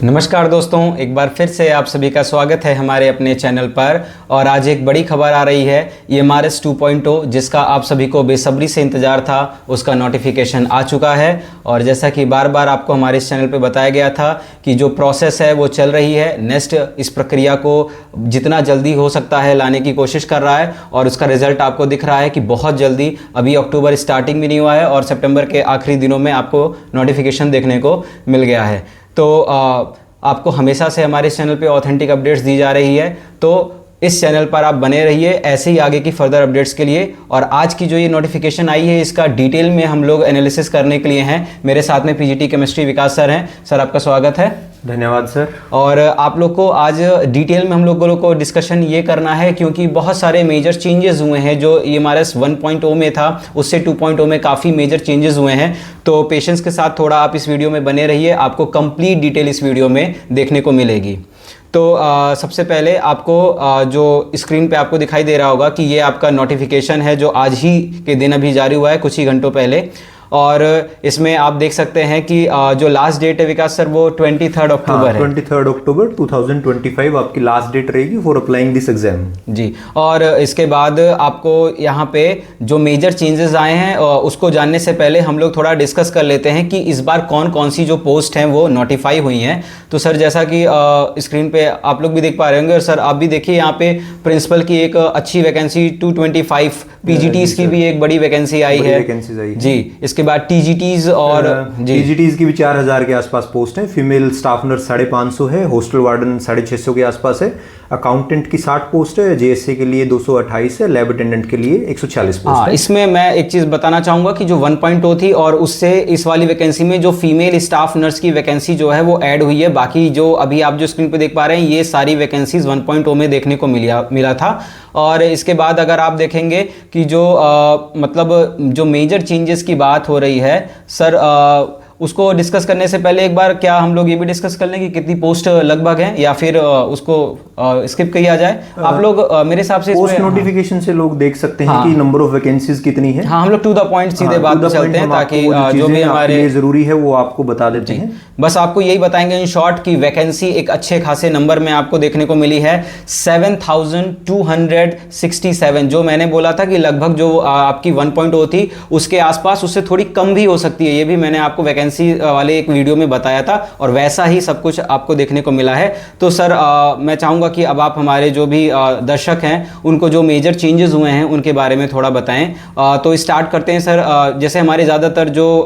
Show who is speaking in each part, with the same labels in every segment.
Speaker 1: नमस्कार दोस्तों, एक बार फिर से आप सभी का स्वागत है हमारे अपने चैनल पर। और आज एक बड़ी खबर आ रही है EMRS 2.0 जिसका आप सभी को बेसब्री से इंतज़ार था, उसका नोटिफिकेशन आ चुका है। और जैसा कि बार बार आपको हमारे इस चैनल पे बताया गया था कि जो प्रोसेस है वो चल रही है, नेक्स्ट इस प्रक्रिया को जितना जल्दी हो सकता है लाने की कोशिश कर रहा है और उसका रिजल्ट आपको दिख रहा है कि बहुत जल्दी, अभी अक्टूबर स्टार्टिंग भी नहीं हुआ है और सितंबर के आखिरी दिनों में आपको नोटिफिकेशन देखने को मिल गया है। तो आपको हमेशा से हमारे इस चैनल पे ऑथेंटिक अपडेट्स दी जा रही है, तो इस चैनल पर आप बने रहिए ऐसे ही आगे की फर्दर अपडेट्स के लिए। और आज की जो ये नोटिफिकेशन आई है इसका डिटेल में हम लोग एनालिसिस करने के लिए हैं। मेरे साथ में पीजीटी केमिस्ट्री विकास सर हैं। सर आपका स्वागत है।
Speaker 2: धन्यवाद सर।
Speaker 1: और आप लोग को आज डिटेल में हम लोगों को डिस्कशन ये करना है क्योंकि बहुत सारे मेजर चेंजेस हुए हैं। जो EMRS 1.0 में था उससे 2.0 में काफ़ी मेजर चेंजेस हुए हैं। तो पेशेंस के साथ थोड़ा आप इस वीडियो में बने रहिए, आपको कंप्लीट डिटेल इस वीडियो में देखने को मिलेगी। तो सबसे पहले आपको जो स्क्रीन पे आपको दिखाई दे रहा होगा कि ये आपका नोटिफिकेशन है जो आज ही के दिन अभी जारी हुआ है, कुछ ही घंटों पहले। और इसमें आप देख सकते हैं कि जो लास्ट डेट है विकास सर वो 23 अक्टूबर है।
Speaker 2: 23 अक्टूबर 2025 आपकी लास्ट डेट रहेगी फॉर अप्लाइंग दिस एग्जाम
Speaker 1: जी। और इसके बाद आपको यहाँ पे जो मेजर चेंजेस आए हैं उसको जानने से पहले हम लोग थोड़ा डिस्कस कर लेते हैं कि इस बार कौन कौन सी जो पोस्ट हैं वो नोटिफाई हुई हैं। तो सर जैसा कि स्क्रीन पे आप लोग भी देख पा रहे होंगे और सर आप भी देखिए, यहाँ पे प्रिंसिपल की एक अच्छी वैकेंसी 225, PGTs की भी एक बड़ी वैकेंसी आई है जी। इसके बाद TGTs और
Speaker 2: TGTs की भी 4000 के आसपास पोस्ट है। फीमेल स्टाफ नर्स 550 है, हॉस्टल वार्डन 650 के आसपास है, अकाउंटेंट की 60 पोस्ट है, JSA के लिए 228 है, लैब अटेंडेंट के लिए 140 पोस्ट है।
Speaker 1: इसमें मैं एक चीज बताना चाहूंगा कि जो 1.0 थी और उससे इस वाली वैकेंसी में जो फीमेल स्टाफ नर्स की वैकेंसी जो है वो ऐड हुई है। बाकी जो अभी आप जो स्क्रीन पे देख पा रहे हैं ये सारी वैकेंसीज 1.0 में देखने को मिला था। और इसके बाद अगर आप देखेंगे कि जो मतलब जो मेजर चेंजेस की बात हो रही है सर, उसको डिस्कस करने से पहले एक बार क्या हम लोग ये भी डिस्कस कर लें कि कितनी पोस्ट लगभग हैं या फिर उसको स्किप किया जाए। आप लोग मेरे हिसाब से
Speaker 2: पोस्ट नोटिफिकेशन से लोग देख सकते हैं कि नंबर ऑफ वैकेंसीज कितनी है।
Speaker 1: हाँ, हम लोग टू द पॉइंट सीधे बात पे चलते हैं ताकि जो भी हमारे लिए
Speaker 2: जरूरी है वो आपको बता देते हैं।
Speaker 1: बस आपको यही बताएंगे इन शॉर्ट की वैकेंसी एक अच्छे खासे नंबर में आपको देखने को मिली है 7267। जो मैंने बोला था कि लगभग जो आपकी 1.0 थी उसके आसपास, उससे थोड़ी कम भी हो सकती है, ये भी मैंने आपको वैकेंसी वाले एक वीडियो में बताया था और वैसा ही सब कुछ आपको देखने को मिला है। तो सर मैं चाहूंगा कि अब आप हमारे जो भी दर्शक हैं उनको जो मेजर चेंजेस हुए हैं उनके बारे में थोड़ा बताएं। तो स्टार्ट करते हैं सर। जैसे हमारे ज़्यादातर जो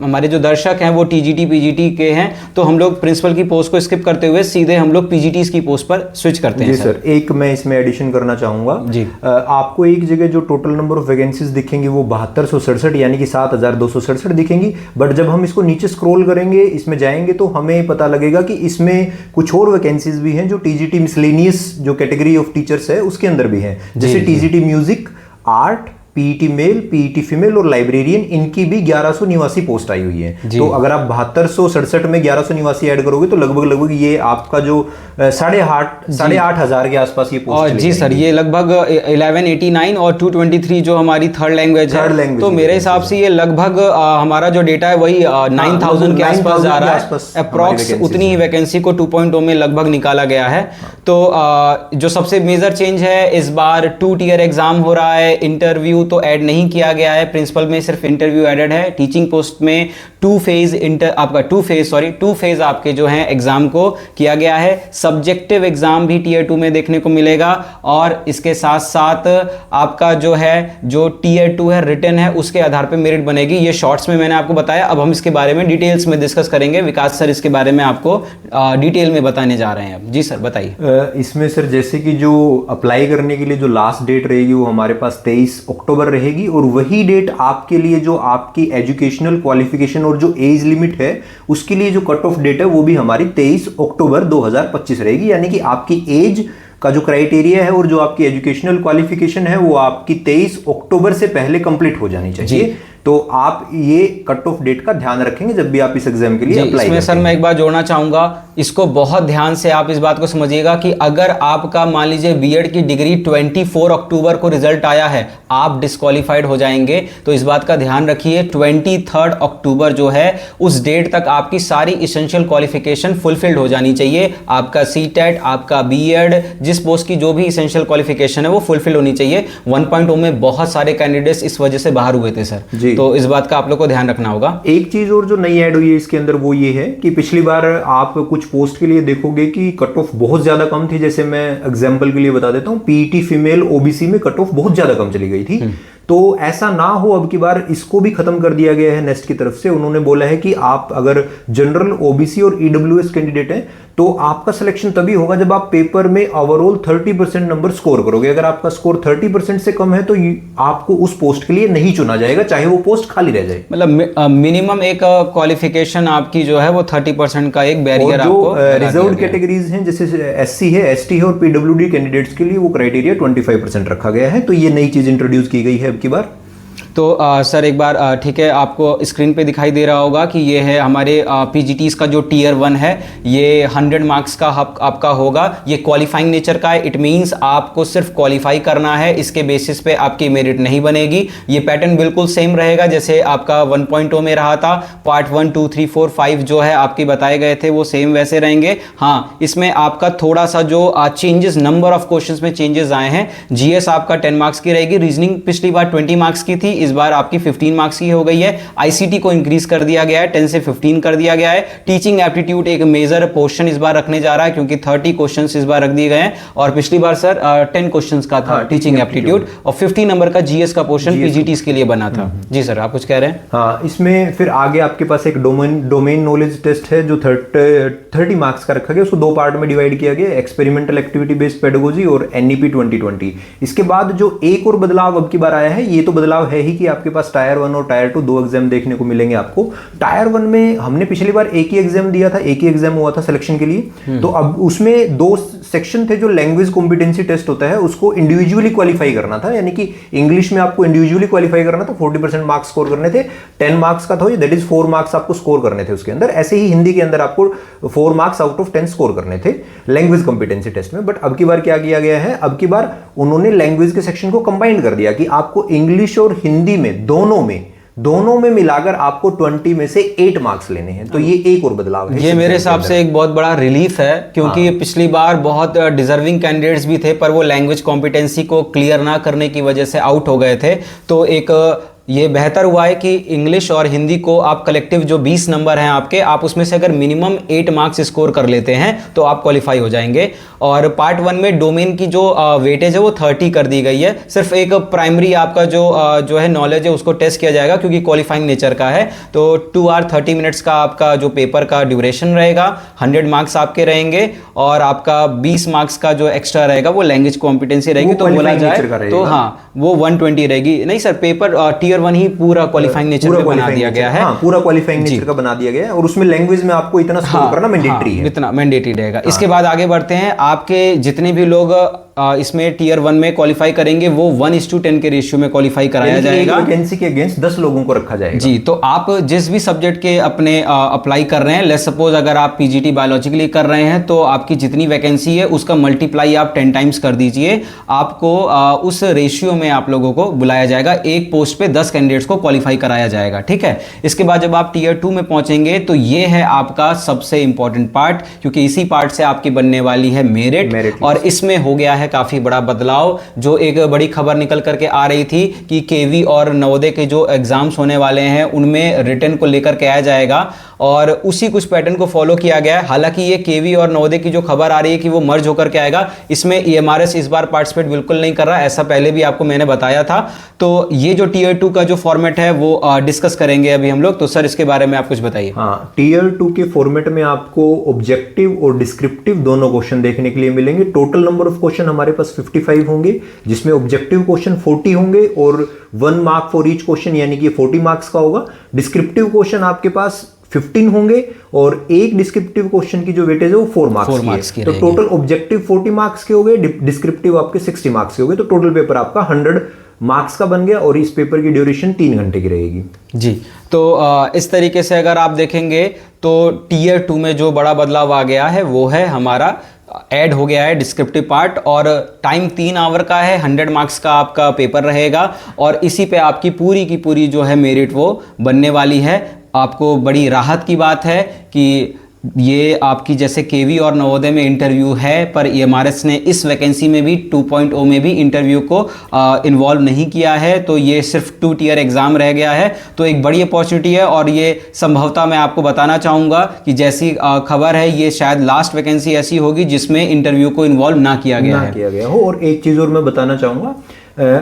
Speaker 1: हमारे जो दर्शक हैं वो TGT PGT के हैं, तो हम लोग प्रिंसिपल की पोस्ट को स्किप करते हुए सीधे हम लोग PGTs की पोस्ट पर स्विच करते हैं।
Speaker 2: जी सर, एक मैं इसमें एडिशन करना चाहूंगा जी। आपको एक जगह जो टोटल नंबर ऑफ वैकेंसीज दिखेंगी वो 7267 यानी कि 7267 दिखेंगी। बट जब हम इसको नीचे स्क्रॉल करेंगे, इसमें जाएंगे तो हमें पता लगेगा कि इसमें कुछ और वैकेंसीज भी हैं जो TGT मिसलेनियस जो कैटेगरी ऑफ टीचर्स है उसके अंदर भी हैं। जैसे TGT music, art, PET male, PET female और लाइब्रेरियन, इनकी भी 1100 निवासी पोस्ट आई हुई है। तो अगर आप 7267 में 1100 निवासी ऐड करोगे तो लगभग ये आपका जो 8,500 के आसपास ये पोस्ट
Speaker 1: जी सर, ये लगभग 1189 और 223 जो हमारी थर्ड लैंग्वेज है, तो मेरे हिसाब से ये लगभग हमारा जो डेटा है वही 9000 के आसपास जा रहा है। अप्रॉक्स उतनी ही वैकेंसी को 2.0 में लगभग निकाला गया है। तो जो सबसे मेजर चेंज है, इस बार 2 टियर एग्जाम हो रहा है। इंटरव्यू तो ऐड नहीं किया गया है, प्रिंसिपल में सिर्फ इंटरव्यू एडेड है। टीचिंग पोस्ट में 2 फेज आपके जो हैं एग्जाम को किया गया है। सब्जेक्टिव एग्जाम भी टियर 2 में देखने को मिलेगा और इसके साथ साथ आपका जो है जो टियर 2 है रिटन है उसके आधार पर मेरिट बनेगी। ये शॉर्ट्स में मैंने आपको बताया। अब हम इसके बारे में डिटेल्स में डिस्कस करेंगे। विकास सर इसके बारे में आपको डिटेल में बताने जा रहे हैं। अब जी सर बताइए।
Speaker 2: इसमें सर जैसे कि जो अप्लाई करने के लिए जो लास्ट डेट रहेगी वो हमारे पास 23 अक्टूबर रहेगी और वही डेट आपके लिए जो आपकी एजुकेशनल क्वालिफिकेशन और जो एज लिमिट है उसके लिए जो कट ऑफ डेट है वो भी हमारी 23 अक्टूबर 2025 रहेगी। यानी कि आपकी एज का जो क्राइटेरिया है और जो आपकी एजुकेशनल क्वालिफिकेशन है वो आपकी 23 अक्टूबर से पहले कंप्लीट हो जानी चाहिए। तो आप ये कट ऑफ डेट का ध्यान रखेंगे जब भी आप इस एग्जाम के लिए अप्लाई
Speaker 1: इसमें सर मैं एक बात जोड़ना चाहूंगा, इसको बहुत ध्यान से आप इस बात को समझिएगा कि अगर आपका मान लीजिए बीएड की डिग्री 24 अक्टूबर को रिजल्ट आया है, आप डिस्क्वालीफाइड हो जाएंगे। तो इस बात का ध्यान रखिए 23 अक्टूबर जो है उस डेट तक आपकी सारी इसेंशियल क्वालिफिकेशन फुलफिल्ड हो जानी चाहिए। आपका सीटेट, आपका बीएड, जिस पोस्ट की जो भी इसेंशियल क्वालिफिकेशन है वो फुलफिल होनी चाहिए। 1.0 में बहुत सारे कैंडिडेट्स इस वजह से बाहर हुए थे सर, तो इस बात का आप लोग को ध्यान रखना होगा।
Speaker 2: एक चीज और जो नई ऐड हुई है इसके अंदर वो ये है कि पिछली बार आप कुछ पोस्ट के लिए देखोगे कि कट ऑफ बहुत ज्यादा कम थी। जैसे मैं एग्जांपल के लिए बता देता हूँ, पीईटी फीमेल ओबीसी में कट ऑफ बहुत ज्यादा कम चली गई थी। तो ऐसा ना हो, अब की बार इसको भी खत्म कर दिया गया है नेस्ट की तरफ से। उन्होंने बोला है कि आप अगर जनरल, ओबीसी और ईडब्ल्यूएस कैंडिडेट हैं तो आपका सिलेक्शन तभी होगा जब आप पेपर में ओवरऑल 30% नंबर स्कोर करोगे। अगर आपका स्कोर 30% से कम है तो आपको उस पोस्ट के लिए नहीं चुना जाएगा, चाहे वो पोस्ट खाली रह जाए।
Speaker 1: मतलब मिनिमम एक क्वालिफिकेशन आपकी जो है वो 30% का एक बैरियर आपको
Speaker 2: रिजर्व्ड कैटेगरीज हैं, जैसे एससी है, एसटी है और पीडब्ल्यूडी कैंडिडेट्स के लिए वो क्राइटेरिया 25% रखा गया है। तो ये नई चीज इंट्रोड्यूस की गई है अब की बार।
Speaker 1: तो सर एक बार ठीक है, आपको स्क्रीन पे दिखाई दे रहा होगा कि ये है हमारे पीजीटीज का जो टियर 1 है, ये 100 मार्क्स का आपका होगा। ये क्वालिफाइंग नेचर का है, इट मींस आपको सिर्फ क्वालिफाई करना है, इसके बेसिस पे आपकी मेरिट नहीं बनेगी। ये पैटर्न बिल्कुल सेम रहेगा जैसे आपका 1.0 में रहा था। पार्ट 1, 2, 3, 4, 5 जो है आपके बताए गए थे वो सेम वैसे रहेंगे। हाँ, इसमें आपका थोड़ा सा जो चेंजेस, नंबर ऑफ क्वेश्चंस में चेंजेस आए हैं। जीएस आपका 10 मार्क्स की रहेगी, रीजनिंग पिछली बार 20 मार्क्स की थी, इस बार आपकी 15 मार्क्स की हो गई है। आईसीटी को इंक्रीज कर दिया गया है, 10 से 15 कर दिया गया है। टीचिंग एप्टीट्यूड एक मेजर पोर्शन इस बार रखने जा रहा है क्योंकि 30 क्वेश्चंस इस बार रख दिए गए हैं और पिछली बार सर 10 क्वेश्चंस का था टीचिंग एप्टीट्यूड और 50 नंबर का जीएस का पोर्शन पीजीटीज के लिए बना था। जी सर, आप कुछ कह रहे हैं?
Speaker 2: हाँ, इसमें फिर आगे आपके पास एक डोमेन नॉलेज टेस्ट है जो 30 मार्क्स का रखा गया। उसको 2 पार्ट में डिवाइड किया गया, एक्सपेरिमेंटल एक्टिविटी बेस्ड पेडागोजी और एनईपी 2020। इसके बाद जो एक और बदलाव अब की बार आया है, ये तो बदलाव है ही कि आपके पास टायर 1 और टायर 2 2 एग्जाम देखने को मिलेंगे आपको। टायर 1 में हमने पिछली बार एक ही एग्जाम दिया था, एक ही एग्जाम हुआ था सिलेक्शन के लिए। तो अब उसमें 2 सेक्शन थे। जो लैंग्वेज कॉम्पिटेंसी टेस्ट होता है उसको इंडिविजुअली क्वालिफाई करना था, यानी कि इंग्लिश में आपको इंडिविजुअली क्वालिफाई करना था, 40% मार्क्स स्कोर करने थे। 10 मार्क्स का था, दैट इज 4 मार्क्स आपको स्कोर करने थे उसके अंदर। ऐसे ही हिंदी के अंदर आपको 4 मार्क्स आउट ऑफ 10 स्कोर करने थे लैंग्वेज कॉम्पिटेंसी टेस्ट में। बट अब की बार क्या किया गया है, अब की बार उन्होंने लैंग्वेज के सेक्शन को कंबाइन कर दिया कि आपको इंग्लिश और हिंदी में दोनों में मिलाकर आपको 20 में से 8 मार्क्स लेने हैं। तो ये एक और बदलाव है।
Speaker 1: ये मेरे हिसाब से एक बहुत बड़ा रिलीफ है क्योंकि पिछली बार बहुत डिजर्विंग कैंडिडेट्स भी थे पर वो लैंग्वेज कॉम्पिटेंसी को क्लियर ना करने की वजह से आउट हो गए थे। तो एक ये बेहतर हुआ है कि इंग्लिश और हिंदी को आप कलेक्टिव जो 20 नंबर हैं आपके, आप उसमें से अगर मिनिमम 8 मार्क्स स्कोर कर लेते हैं तो आप क्वालिफाई हो जाएंगे। और पार्ट 1 में डोमेन की जो वेटेज है वो 30 कर दी गई है। सिर्फ एक प्राइमरी आपका जो है नॉलेज है उसको टेस्ट किया जाएगा क्योंकि क्वालिफाइंग नेचर का है। तो 2 आवर 30 मिनट्स का आपका जो पेपर का ड्यूरेशन रहेगा, 100 मार्क्स आपके रहेंगे और आपका 20 मार्क्स का जो एक्स्ट्रा रहेगा वो लैंग्वेज कॉम्पिटेंसी रहेगी। तो बोला जाए तो हाँ, वो 120 रहेगी। नहीं सर, पेपर टियर 1 ही पूरा क्वालिफाइंग नेचर का बना दिया गया है।
Speaker 2: हाँ, पूरा क्वालिफाइंग नेचर का बना दिया गया है और उसमें लैंग्वेज में आपको इतना स्कोर करना मैंडेटरी है,
Speaker 1: इतना मैंडेटरी रहेगा। इसके बाद आगे बढ़ते हैं। आपके जितने भी लोग इसमें टियर 1 में क्वालिफाई करेंगे वो 1:10 के रेशियो में क्वालिफाई कराया जाएगा।
Speaker 2: वैकेंसी के अगेंस्ट 10 लोगों को रखा जाएगा।
Speaker 1: जी, तो आप जिस भी सब्जेक्ट के अपने अप्लाई कर रहे हैं, लेट्स सपोज अगर आप पीजीटी बायोलॉजी के लिए कर रहे हैं तो आपकी जितनी वैकेंसी है उसका मल्टीप्लाई आप 10 टाइम्स कर दीजिए। आपको उस रेशियो में आप लोगों को बुलाया जाएगा। एक पोस्ट पे 10 कैंडिडेट्स को क्वालिफाई कराया जाएगा। ठीक है, इसके बाद जब आप टियर 2 में पहुंचेंगे तो ये है आपका सबसे इंपॉर्टेंट पार्ट क्योंकि इसी पार्ट से आपकी बनने वाली है मेरिट। और इसमें हो गया है काफी बड़ा बदलाव। जो एक बड़ी खबर निकल करके आ रही थी कि केवी और नवोदय के जो एग्जाम्स होने वाले हैं उनमें रिटन को लेकर के आया जाएगा और उसी कुछ पैटर्न को फॉलो किया गया है। हालांकि ये केवी और नवोदय की जो खबर आ रही है कि वो मर्ज होकर के आएगा, इसमें ईएमआरएस इस बार पार्टिसिपेट बिल्कुल नहीं कर रहा, ऐसा पहले भी आपको मैंने बताया था। तो ये जो टियर 2 का जो फॉर्मेट है वो डिस्कस करेंगे अभी हम लोग। तो सर इसके बारे में आप कुछ बताइए।
Speaker 2: हाँ, टियर 2 के फॉर्मेट में आपको ऑब्जेक्टिव और डिस्क्रिप्टिव दोनों क्वेश्चन देखने के लिए मिलेंगे। टोटल नंबर ऑफ क्वेश्चन हमारे पास 55 होंगे जिसमें ऑब्जेक्टिव क्वेश्चन 40 होंगे और 1 मार्क फॉर ईच क्वेश्चन, यानी कि 40 मार्क्स का होगा। डिस्क्रिप्टिव क्वेश्चन आपके पास 15 होंगे और एक डिस्क्रिप्टिव क्वेश्चन की जो वेटेज है वो 4 मार्क्स की है। तो टोटल ऑब्जेक्टिव 40 मार्क्स के हो गए, डिस्क्रिप्टिव आपके 60 मार्क्स के हो गए। तो टोटल पेपर आपका 100 मार्क्स का बन गया और इस पेपर की ड्यूरेशन 3 घंटे की रहेगी।
Speaker 1: जी, तो इस तरीके से अगर आप देखेंगे तो टीयर 2 में जो बड़ा बदलाव आ गया है वो है हमारा ऐड हो गया है डिस्क्रिप्टिव पार्ट, और टाइम 3 आवर का है, 100 मार्क्स का आपका पेपर रहेगा और इसी पे आपकी पूरी की पूरी जो है मेरिट वो बनने वाली है। आपको बड़ी राहत की बात है कि ये आपकी जैसे केवी और नवोदय में इंटरव्यू है, पर EMRS ने इस वैकेंसी में भी 2.0 में भी इंटरव्यू को इन्वॉल्व नहीं किया है, तो ये सिर्फ 2 टियर एग्जाम रह गया है। तो एक बड़ी अपॉर्चुनिटी है और ये संभवतः मैं आपको बताना चाहूँगा कि जैसी खबर है ये शायद लास्ट वैकेंसी ऐसी होगी जिसमें इंटरव्यू को इन्वॉल्व ना किया गया
Speaker 2: हो। और एक चीज़ और मैं बताना चाहूँगा,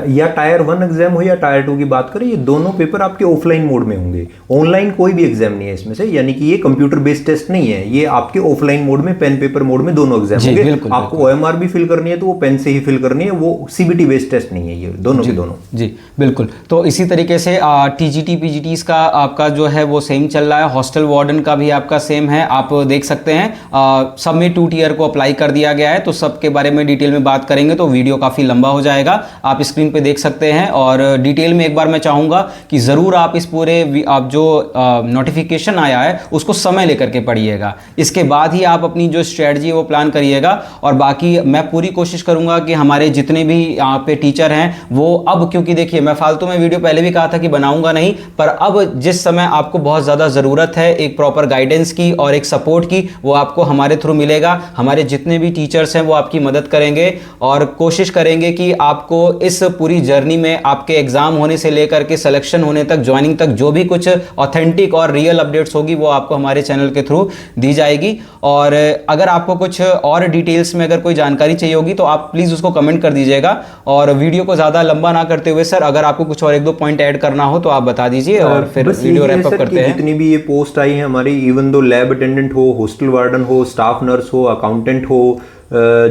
Speaker 2: या टायर 1 एग्जाम हो या टायर 2 की बात करें, ये दोनों पेपर आपके ऑफलाइन मोड में होंगे। ऑनलाइन कोई भी एग्जाम नहीं है इसमें से, यानी कि ये कंप्यूटर बेस्ड टेस्ट नहीं है, ये आपके ऑफलाइन मोड में पेन पेपर मोड में दोनों एग्जाम होंगे। आपको OMR भी फिल करनी है तो वो पेन से ही फिल करनी है, वो CBT बेस्ड टेस्ट नहीं है, ये दोनों के दोनों।
Speaker 1: जी बिल्कुल। तो इसी तरीके से TGT PGTs का आपका जो है वो सेम चल रहा है, हॉस्टल वार्डन का भी आपका सेम है, आप देख सकते हैं। सब में 2 टियर को अप्लाई कर दिया गया है, तो सबके बारे में डिटेल में बात करेंगे तो वीडियो काफ़ी लंबा हो जाएगा, आप स्क्रीन पे देख सकते हैं। और डिटेल में एक बार मैं चाहूँगा कि ज़रूर आप इस पूरे आप जो नोटिफिकेशन आया है उसको समय लेकर के पढ़िएगा, इसके बाद ही आप अपनी जो स्ट्रेटजी है वो प्लान करिएगा। और बाकी मैं पूरी कोशिश करूँगा कि हमारे जितने भी यहाँ पे टीचर हैं वो अब, क्योंकि देखिए मैं फालतू में वीडियो पहले भी कहा था कि बनाऊँगा नहीं, पर अब जिस समय आपको बहुत ज़्यादा ज़रूरत है एक प्रॉपर गाइडेंस की और एक सपोर्ट की, वो आपको हमारे थ्रू मिलेगा। हमारे जितने भी टीचर्स हैं वो आपकी मदद करेंगे और कोशिश करेंगे कि आपको इस पूरी जर्नी में आपके एग्जाम होने से लेकर के सिलेक्शन होने तक, ज्वाइनिंग तक, जो भी कुछ ऑथेंटिक और रियल अपडेट्स होगी वो आपको हमारे चैनल के थ्रू दी जाएगी। और अगर आपको कुछ और डिटेल्स में अगर कोई जानकारी चाहिए होगी तो आप प्लीज़ उसको कमेंट कर दीजिएगा। और वीडियो को ज़्यादा लंबा ना करते हुए सर, अगर आपको कुछ और 1-2 पॉइंट ऐड करना हो तो आप बता दीजिए और फिर वीडियो रैप अप करते हैं।
Speaker 2: जितनी भी ये पोस्ट आई है हमारी, इवन दो लैब अटेंडेंट हो, हॉस्टल वार्डन हो, स्टाफ नर्स हो, अकाउंटेंट हो,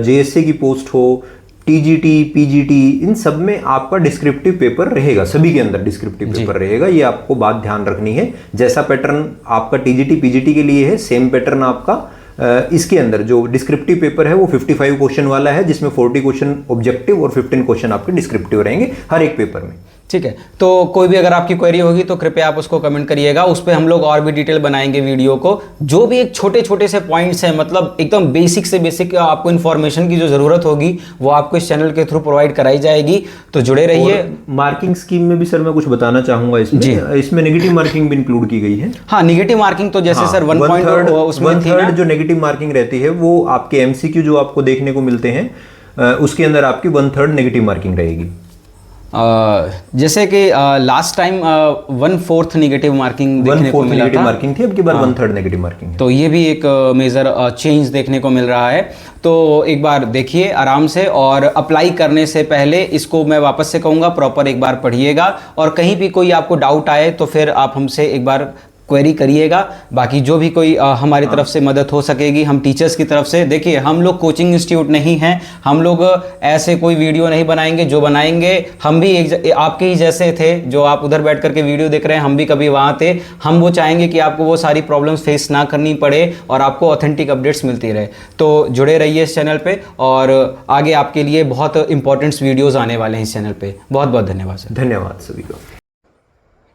Speaker 2: JSA की पोस्ट हो, TGT PGT, इन सब में आपका डिस्क्रिप्टिव पेपर रहेगा, सभी के अंदर डिस्क्रिप्टिव पेपर रहेगा। ये आपको बात ध्यान रखनी है। जैसा पैटर्न आपका TGT PGT के लिए है, सेम पैटर्न आपका इसके अंदर जो डिस्क्रिप्टिव पेपर है वो 55 क्वेश्चन वाला है, जिसमें 40 क्वेश्चन ऑब्जेक्टिव और 15 क्वेश्चन आपके डिस्क्रिप्टिव रहेंगे हर एक पेपर में।
Speaker 1: ठीक है, तो कोई भी अगर आपकी क्वेरी होगी तो कृपया आप उसको कमेंट करिएगा, उस पर हम लोग और भी डिटेल बनाएंगे वीडियो को। जो भी एक छोटे छोटे से पॉइंट्स हैं, मतलब एकदम बेसिक से बेसिक आपको इन्फॉर्मेशन की जो ज़रूरत होगी वो आपको इस चैनल के थ्रू प्रोवाइड कराई जाएगी, तो जुड़े रहिए।
Speaker 2: मार्किंग स्कीम में भी सर मैं कुछ बताना चाहूँगा इसमें नेगेटिव मार्किंग भी इंक्लूड की गई है।
Speaker 1: हाँ, नेगेटिव मार्किंग तो जैसे सर 1/3 उसमें थी ना,
Speaker 2: जो नेगेटिव मार्किंग रहती है वो आपके MCQ जो आपको देखने को मिलते हैं उसके अंदर आपकी 1/3 नेगेटिव मार्किंग रहेगी।
Speaker 1: जैसे कि लास्ट टाइम 1/4 नेगेटिव मार्किंग देखने को मिला था,
Speaker 2: मार्किंग थी, अब की बार 1/3 नेगेटिव मार्किंग है।
Speaker 1: तो ये भी एक मेजर चेंज देखने को मिल रहा है। तो एक बार देखिए आराम से, और अप्लाई करने से पहले इसको मैं वापस से कहूँगा प्रॉपर एक बार पढ़िएगा, और कहीं भी कोई आपको डाउट आए तो फिर आप हमसे एक बार क्वेरी करिएगा। बाकी जो भी कोई हमारी तरफ से मदद हो सकेगी, हम टीचर्स की तरफ से, देखिए हम लोग कोचिंग इंस्टीट्यूट नहीं हैं, हम लोग ऐसे कोई वीडियो नहीं बनाएंगे, जो बनाएंगे हम भी आपके ही जैसे थे, जो आप उधर बैठ करके वीडियो देख रहे हैं, हम भी कभी वहाँ थे। हम वो चाहेंगे कि आपको वो सारी प्रॉब्लम्स फेस ना करनी पड़े और आपको ऑथेंटिक अपडेट्स मिलती रहे। तो जुड़े रहिए इस चैनल पे, और आगे आपके लिए बहुत इंपॉर्टेंट वीडियोज़ आने वाले हैं इस चैनल पर। बहुत बहुत धन्यवाद सर।
Speaker 2: धन्यवाद सभी को।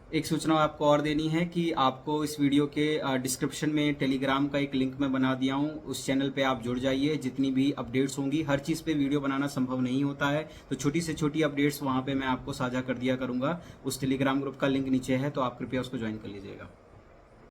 Speaker 1: एक सूचना आपको और देनी है कि आपको इस वीडियो के डिस्क्रिप्शन में टेलीग्राम का एक लिंक मैं बना दिया हूं, उस चैनल पे आप जुड़ जाइए। जितनी भी अपडेट्स होंगी, हर चीज़ पे वीडियो बनाना संभव नहीं होता है, तो छोटी से छोटी अपडेट्स वहां पे मैं आपको साझा कर दिया करूंगा। उस टेलीग्राम ग्रुप का लिंक नीचे है, तो आप कृपया उसको ज्वाइन कर लीजिएगा।